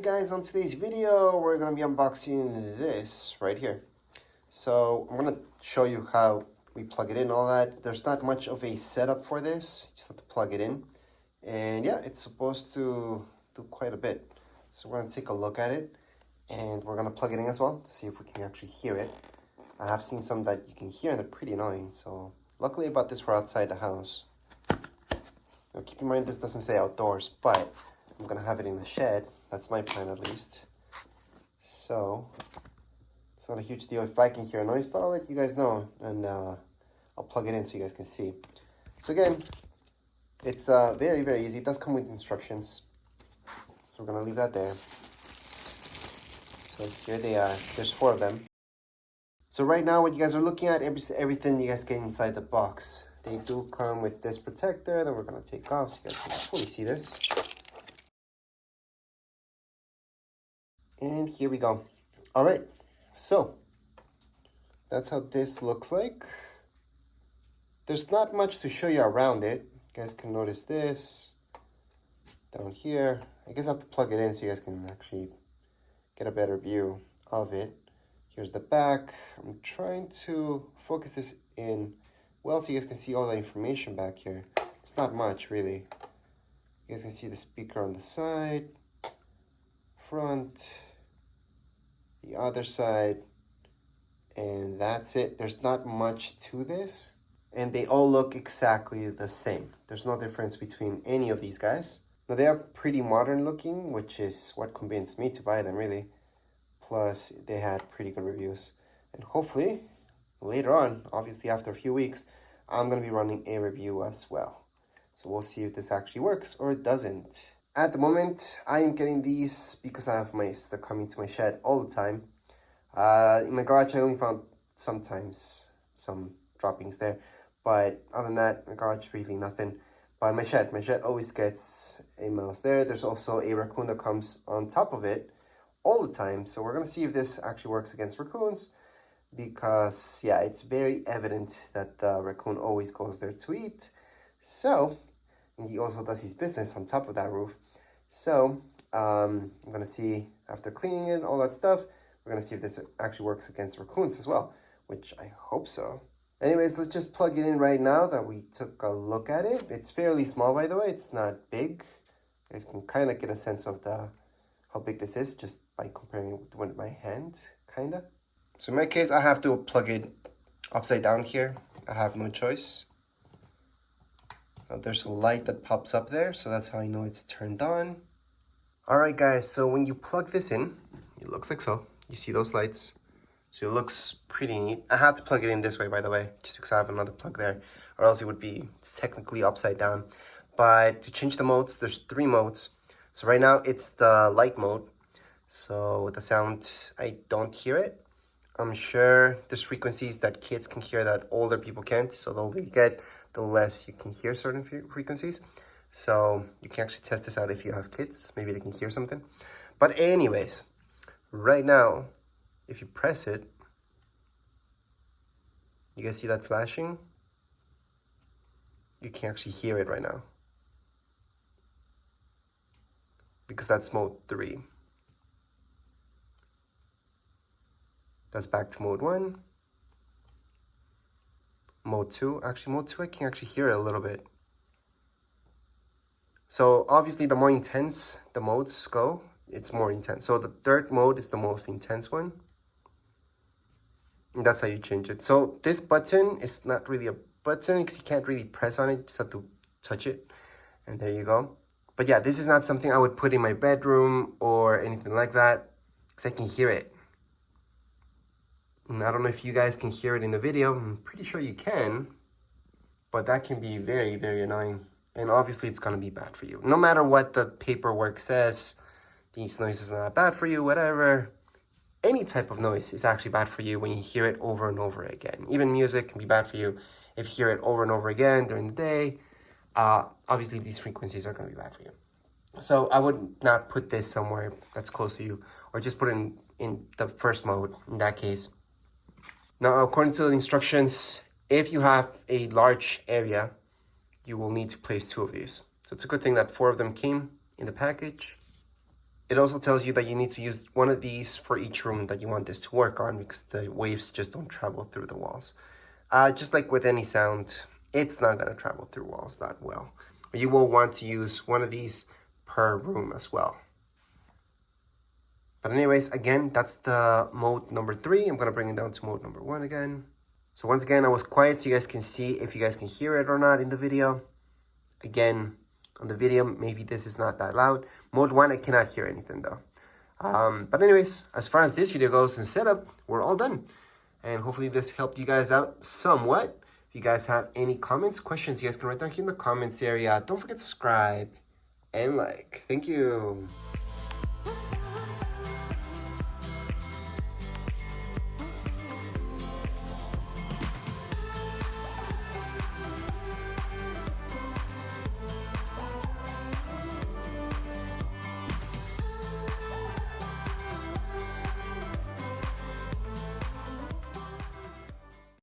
guys, on today's video we're going to be unboxing this right here. So I'm going to show you how we plug it in, all that. There's not much of a setup for this, you just have to plug it in. And yeah, it's supposed to do quite a bit. So we're going to take a look at it and we're going to plug it in as well to see if we can actually hear it. I have seen some that you can hear and they're pretty annoying, so luckily about this we're outside the house. Now keep in mind this doesn't say outdoors, but I'm gonna have it in the shed. That's my plan at least. So it's not a huge deal if I can hear a noise, but I'll let you guys know and I'll plug it in so you guys can see. So again, it's very, very easy. It does come with instructions. So we're gonna leave that there. So here they are. There's 4 of them. So right now what you guys are looking at, everything you guys get inside the box. They do come with this protector that we're gonna take off so you guys can fully see this. And here we go. All right, so that's how this looks like. There's not much to show you around it. You guys can notice this down here. I guess I have to plug it in so you guys can actually get a better view of it. Here's the back. I'm trying to focus this in well so you guys can see all the information back here. It's not much really. You guys can see the speaker on the side, front, the other side, and that's it. There's not much to this, and they all look exactly the same. There's no difference between any of these guys. Now they are pretty modern looking, which is what convinced me to buy them really. Plus they had pretty good reviews, and hopefully later on, obviously after a few weeks, I'm gonna be running a review as well. So we'll see if this actually works or it doesn't. At the moment, I am getting these because I have mice that come into my shed all the time. In my garage, I only found sometimes some droppings there. But other than that, my garage, really nothing. But my shed always gets a mouse there. There's also a raccoon that comes on top of it all the time. So we're going to see if this actually works against raccoons. Because, yeah, it's very evident that the raccoon always goes there to eat. So, and he also does his business on top of that roof. So, I'm going to see, after cleaning it, all that stuff, we're going to see if this actually works against raccoons as well, which I hope so. Anyways, let's just plug it in right now that we took a look at it. It's fairly small, by the way. It's not big. You guys can kind of get a sense of how big this is just by comparing it with my hand, kind of. So in my case, I have to plug it upside down here. I have no choice. There's a light that pops up there, so that's how I know it's turned on. Alright guys, so when you plug this in, it looks like so. You see those lights? So it looks pretty neat. I have to plug it in this way, by the way, just because I have another plug there, or else it's technically upside down. But to change the modes, there's 3 modes. So right now, it's the light mode. So with the sound, I don't hear it. I'm sure there's frequencies that kids can hear that older people can't. So the older you get, the less you can hear certain frequencies. So you can actually test this out if you have kids. Maybe they can hear something. But anyways, right now, if you press it, you guys see that flashing? You can actually hear it right now. Because that's mode 3. That's back to mode 1. Mode 2. Actually, mode 2, I can actually hear it a little bit. So, obviously, the more intense the modes go, it's more intense. So, the 3rd mode is the most intense one. And that's how you change it. So, this button is not really a button because you can't really press on it. You just have to touch it. And there you go. But yeah, this is not something I would put in my bedroom or anything like that because I can hear it. And I don't know if you guys can hear it in the video. I'm pretty sure you can, but that can be very, very annoying. And obviously it's gonna be bad for you. No matter what the paperwork says, these noises are not bad for you, whatever. Any type of noise is actually bad for you when you hear it over and over again. Even music can be bad for you if you hear it over and over again during the day. Obviously these frequencies are gonna be bad for you. So I would not put this somewhere that's close to you, or just put it in the 1st mode in that case. Now, according to the instructions, if you have a large area, you will need to place 2 of these. So it's a good thing that 4 of them came in the package. It also tells you that you need to use one of these for each room that you want this to work on, because the waves just don't travel through the walls. Just like with any sound, it's not going to travel through walls that well. You will want to use one of these per room as well. But anyways, again, that's the mode number 3. I'm going to bring it down to mode number 1 again. So once again, I was quiet so you guys can see if you guys can hear it or not in the video. Again, on the video, maybe this is not that loud. Mode 1, I cannot hear anything though. But anyways, as far as this video goes and setup, we're all done. And hopefully this helped you guys out somewhat. If you guys have any comments, questions, you guys can write down here in the comments area. Don't forget to subscribe and like. Thank you.